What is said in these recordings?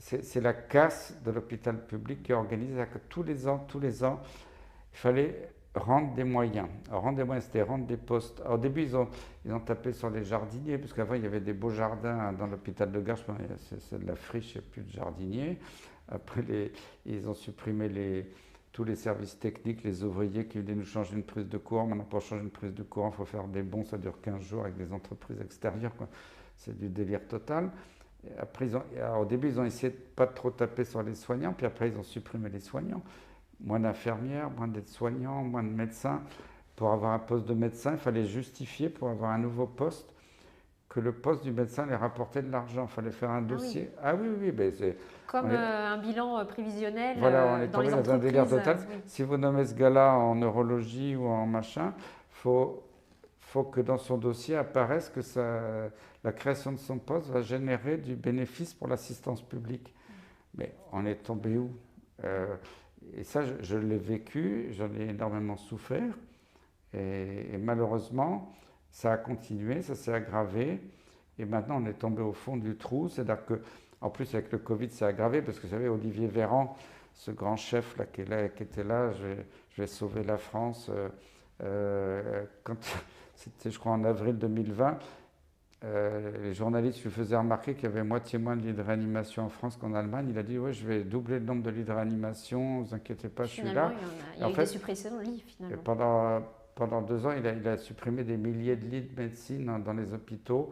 c'est la casse de l'hôpital public qui est organisée que tous les ans, il fallait rendre des moyens. Alors, rendre des moyens, c'était rendre des postes. Alors, au début, ils ont tapé sur les jardiniers, parce qu'avant, il y avait des beaux jardins dans l'hôpital de Gare. C'est de la friche, il n'y a plus de jardiniers. Après, ils ont supprimé tous les services techniques, les ouvriers qui venaient nous changer une prise de courant. Maintenant, pour changer une prise de courant, il faut faire des bons, ça dure 15 jours avec des entreprises extérieures, quoi. C'est du délire total. Et après, alors, au début, ils ont essayé de pas trop taper sur les soignants, puis après, ils ont supprimé les soignants. Moins d'infirmières, moins d'aides-soignants, moins de médecins. Pour avoir un poste de médecin, il fallait justifier pour avoir un nouveau poste que le poste du médecin allait rapporter de l'argent. Il fallait faire un Ah oui, dossier. Ah oui, oui, ben on comme est, un bilan prévisionnel voilà, on est dans tombé les dans un délire entreprises. total. Oui. Si vous nommez ce gars-là en neurologie ou en machin, faut, faut que dans son dossier apparaisse que la création de son poste va générer du bénéfice pour l'assistance publique. Mais on est tombé où? Euh, et ça, je l'ai vécu, j'en ai énormément souffert. Et malheureusement, ça a continué, ça s'est aggravé. Et maintenant, on est tombé au fond du trou. C'est-à-dire que, en plus, avec le Covid, c'est aggravé parce que vous savez, Olivier Véran, ce grand chef là, qui était là, je vais sauver la France. Quand c'était, je crois, en avril 2020, les journalistes lui faisaient remarquer qu'il y avait moitié moins de lits de réanimation en France qu'en Allemagne. Il a dit, ouais, je vais doubler le nombre de lits de réanimation, ne vous inquiétez pas, je suis Finalement, là. il Et y a en eu des fait, suppressions de lits, finalement. pendant 2 ans, il a supprimé des milliers de lits de médecine dans les hôpitaux.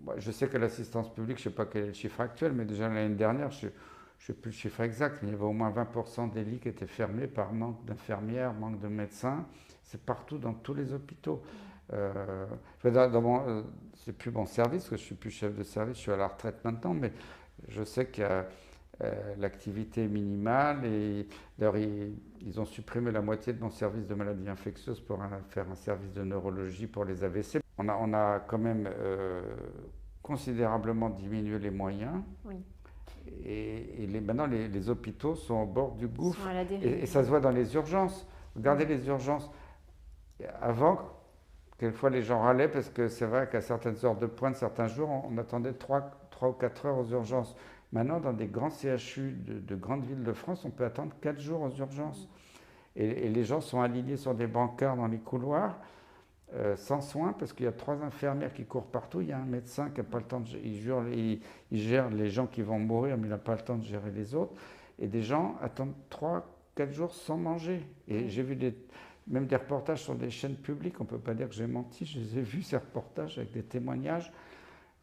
Moi, je sais que l'assistance publique, je ne sais pas quel est le chiffre actuel, mais déjà l'année dernière, je ne sais plus le chiffre exact, mais il y avait au moins 20% des lits qui étaient fermés par manque d'infirmières, manque de médecins. C'est partout dans tous les hôpitaux. Euh, c'est plus mon service, parce que je suis plus chef de service, je suis à la retraite maintenant, mais je sais qu'il y a l'activité minimale et d'ailleurs ils ont supprimé la moitié de mon service de maladies infectieuses pour faire un service de neurologie pour les AVC. On a quand même considérablement diminué les moyens Oui, maintenant les hôpitaux sont au bord du ils sont gouffre à la et dérive. ça se voit dans les urgences. Regardez les urgences. Avant, quelquefois les gens râlaient parce que c'est vrai qu'à certaines heures de pointe, certains jours, on attendait 3 ou 4 heures aux urgences. Maintenant, dans des grands CHU de grandes villes de France, on peut attendre 4 jours aux urgences. Et les gens sont alignés sur des brancards dans les couloirs, sans soins, parce qu'il y a 3 infirmières qui courent partout. Il y a un médecin qui n'a pas le temps de il gère les gens qui vont mourir, mais il n'a pas le temps de gérer les autres. Et des gens attendent 3, 4 jours sans manger. Et Oui. j'ai vu même des reportages sur des chaînes publiques. On ne peut pas dire que j'ai menti. Je les ai vus, ces reportages, avec des témoignages.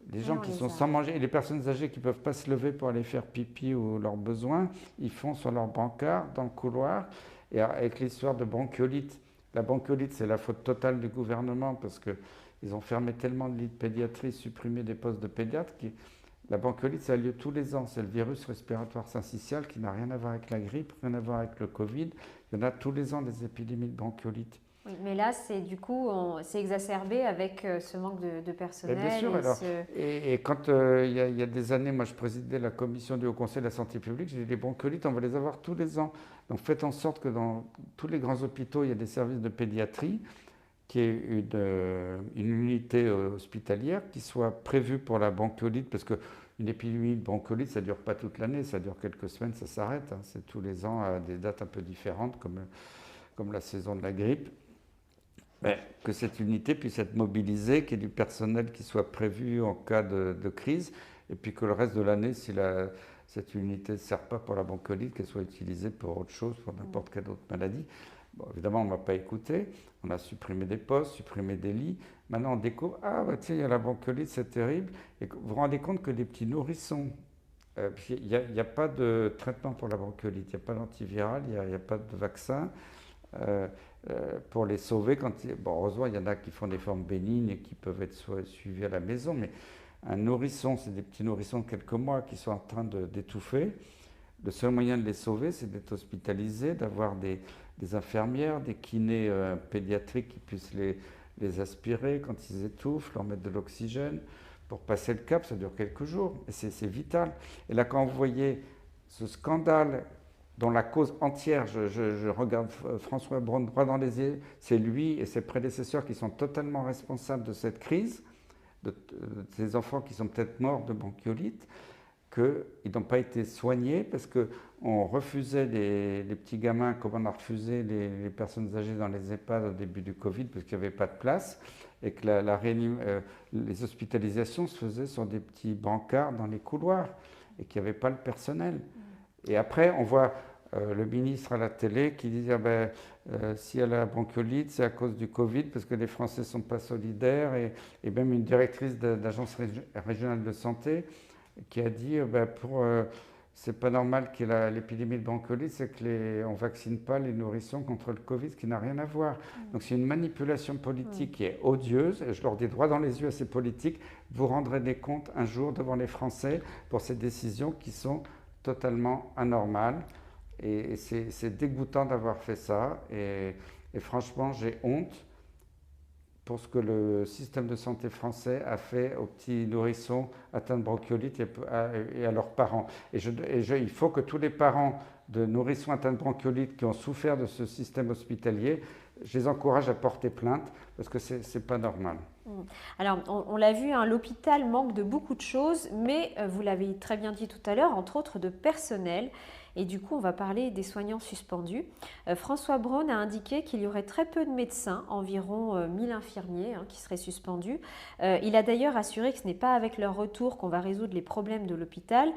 Des Oui, gens on qui les sont a. sans manger. Et les personnes âgées qui ne peuvent pas se lever pour aller faire pipi ou leurs besoins, ils font sur leur brancard, dans le couloir. Et avec l'histoire de bronchiolite. La bronchiolite, c'est la faute totale du gouvernement parce qu'ils ont fermé tellement de lits de pédiatrie, supprimé des postes de pédiatres. La bronchiolite, ça a lieu tous les ans. C'est le virus respiratoire syncytial qui n'a rien à voir avec la grippe, rien à voir avec le Covid. Il y en a tous les ans des épidémies de bronchiolite. Oui, mais là, c'est du coup, c'est exacerbé avec ce manque de Et bien personnel sûr, et alors, ce. et quand il y a des années, moi je présidais la commission du Haut Conseil de la Santé publique, j'ai dit les bronchiolites, on va les avoir tous les ans. Donc faites en sorte que dans tous les grands hôpitaux, il y ait des services de pédiatrie, qu'il y ait une unité hospitalière qui soit prévue pour la bronchiolite, parce qu'une épidémie de bronchiolite, ça ne dure pas toute l'année, ça dure quelques semaines, ça s'arrête. Hein. C'est tous les ans à des dates un peu différentes, comme la saison de la grippe. Ben, que cette unité puisse être mobilisée, qu'il y ait du personnel qui soit prévu en cas de crise, et puis que le reste de l'année, si cette unité ne sert pas pour la bronchiolite, qu'elle soit utilisée pour autre chose, pour n'importe quelle autre maladie. Bon, évidemment, on ne m'a pas écouté, on a supprimé des postes, supprimé des lits. Maintenant, on découvre, ah bah, tiens, il y a la bronchiolite, c'est terrible. Et vous vous rendez compte que les petits nourrissons, il n'y a pas de traitement pour la bronchiolite, il n'y a pas d'antiviral, il n'y a pas de vaccin. Euh, pour les sauver. Bon, heureusement, il y en a qui font des formes bénignes et qui peuvent être suivis à la maison, mais un nourrisson, c'est des petits nourrissons de quelques mois qui sont en train d'étouffer. Le seul moyen de les sauver, c'est d'être hospitalisés, d'avoir des infirmières, des kinés pédiatriques qui puissent les aspirer quand ils étouffent, leur mettre de l'oxygène. Pour passer le cap, ça dure quelques jours, et c'est vital. Et là, quand vous voyez ce scandale dont la cause entière, je regarde François Braun droit dans les yeux, c'est lui et ses prédécesseurs qui sont totalement responsables de cette crise, de ces enfants qui sont peut-être morts de bronchiolite. qu'ils n'ont pas été soignés parce qu'on refusait les petits gamins comme on a refusé les personnes âgées dans les EHPAD au début du Covid parce qu'il n'y avait pas de place et que les hospitalisations se faisaient sur des petits brancards dans les couloirs et qu'il n'y avait pas le personnel. Et après, on voit le ministre à la télé qui dit ah ben, si elle a la bronchiolite, c'est à cause du Covid parce que les Français ne sont pas solidaires et même une directrice d'agence régionale de santé qui a dit c'est pas normal qu'il y ait l'épidémie de bronchiolite, c'est qu'on ne vaccine pas les nourrissons contre le Covid, ce qui n'a rien à voir. Donc c'est une manipulation politique qui est odieuse, et je leur dis droit dans les yeux à ces politiques, vous rendrez des comptes un jour devant les Français pour ces décisions qui sont totalement anormales. Et c'est dégoûtant d'avoir fait ça, et franchement j'ai honte pour ce que le système de santé français a fait aux petits nourrissons atteints de bronchiolite et à leurs parents. Il faut que tous les parents de nourrissons atteints de bronchiolite qui ont souffert de ce système hospitalier, je les encourage à porter plainte parce que ce n'est pas normal. Alors, on l'a vu, hein, l'hôpital manque de beaucoup de choses, mais vous l'avez très bien dit tout à l'heure, entre autres de personnel. Et du coup, on va parler des soignants suspendus. François Braun a indiqué qu'il y aurait très peu de médecins, environ 1000 infirmiers qui seraient suspendus. Il a d'ailleurs assuré que ce n'est pas avec leur retour qu'on va résoudre les problèmes de l'hôpital.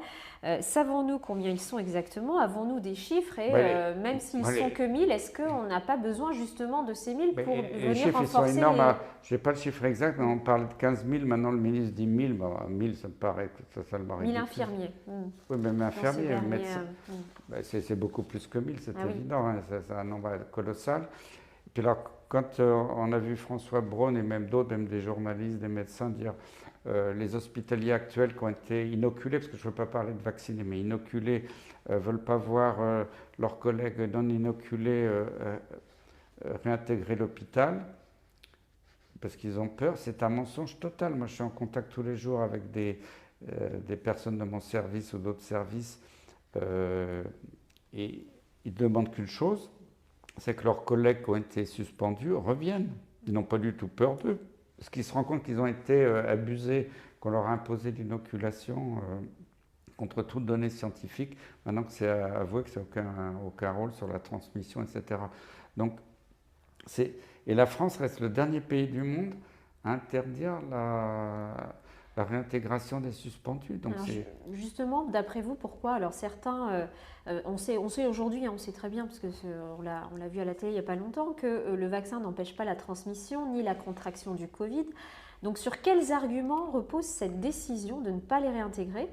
Savons-nous combien ils sont exactement? Avons-nous des chiffres? Et même s'ils sont que 1000, est-ce qu'on n'a pas besoin justement de ces 1000 pour venir chiffres, renforcer ils sont énormes. Je n'ai pas le chiffre exact, mais on parle de 15 000. Maintenant, le ministre dit 1000. 1000, ça me paraît... Ça me paraît 1000 infirmiers. Oui, même infirmiers, médecins. C'est beaucoup plus que 1000, c'est évident, hein, c'est un nombre colossal. Et puis alors, quand on a vu François Braun et même d'autres, même des journalistes, des médecins dire les hospitaliers actuels qui ont été inoculés, parce que je ne veux pas parler de vaccinés, mais inoculés, ne veulent pas voir leurs collègues non inoculés réintégrer l'hôpital, parce qu'ils ont peur, c'est un mensonge total. Moi, je suis en contact tous les jours avec des personnes de mon service ou d'autres services, et ils ne demandent qu'une chose, c'est que leurs collègues qui ont été suspendus reviennent. Ils n'ont pas du tout peur d'eux, parce qu'ils se rendent compte qu'ils ont été abusés, qu'on leur a imposé l'inoculation contre toute donnée scientifique, maintenant que c'est avoué que c'est aucun rôle sur la transmission, etc. Donc, et la France reste le dernier pays du monde à interdire la réintégration des suspendus. Donc alors, justement, d'après vous, pourquoi? Alors certains, on sait aujourd'hui, hein, on sait très bien, parce qu'on l'a vu à la télé il n'y a pas longtemps, que le vaccin n'empêche pas la transmission ni la contraction du Covid. Donc sur quels arguments repose cette décision de ne pas les réintégrer?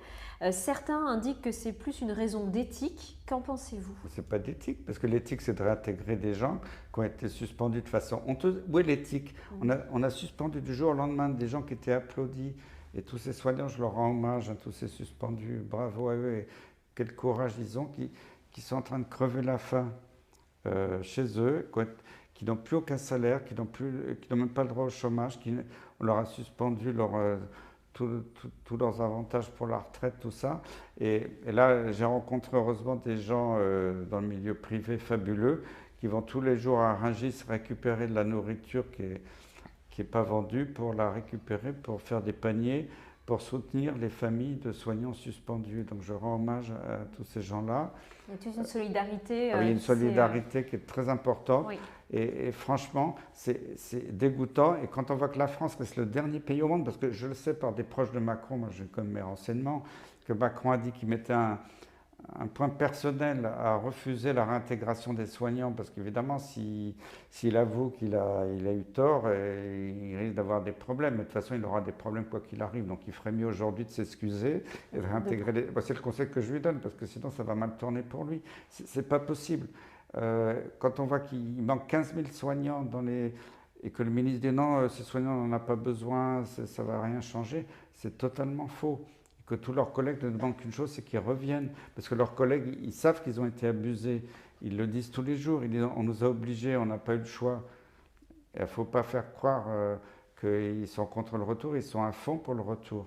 Certains indiquent que c'est plus une raison d'éthique. Qu'en pensez-vous? C'est pas d'éthique, parce que l'éthique, c'est de réintégrer des gens qui ont été suspendus de façon honteuse. Où est l'éthique? On a suspendu du jour au lendemain des gens qui étaient applaudis. Et tous ces soignants, je leur rends hommage, tous ces suspendus, bravo à eux, et quel courage ils ont, qui sont en train de crever la faim chez eux, qui n'ont plus aucun salaire, qui n'ont même pas le droit au chômage, on leur a suspendu tous leurs avantages pour la retraite, tout ça. Et là, j'ai rencontré heureusement des gens dans le milieu privé fabuleux, qui vont tous les jours à Rungis récupérer de la nourriture qui n'est pas vendue, pour la récupérer, pour faire des paniers, pour soutenir les familles de soignants suspendus. Donc je rends hommage à tous ces gens-là. Il y a toute une solidarité. Oui, une solidarité qui est très importante. Oui. Et franchement, c'est dégoûtant. Et quand on voit que la France reste le dernier pays au monde, parce que je le sais par des proches de Macron, moi j'ai comme mes renseignements, que Macron a dit qu'il mettait un point personnel à refuser la réintégration des soignants, parce qu'évidemment, s'il avoue qu'il a eu tort, il risque d'avoir des problèmes. Mais de toute façon, il aura des problèmes quoi qu'il arrive. Donc il ferait mieux aujourd'hui de s'excuser et de réintégrer les... C'est le conseil que je lui donne, parce que sinon ça va mal tourner pour lui. C'est pas possible. Quand on voit qu'il manque 15 000 soignants et que le ministre dit non, ces soignants, on n'en a pas besoin, ça ne va rien changer, c'est totalement faux. Que tous leurs collègues ne demandent qu'une chose, c'est qu'ils reviennent. Parce que leurs collègues, ils savent qu'ils ont été abusés. Ils le disent tous les jours. Ils disent, on nous a obligés, on n'a pas eu le choix. Il ne faut pas faire croire qu'ils sont contre le retour, ils sont à fond pour le retour.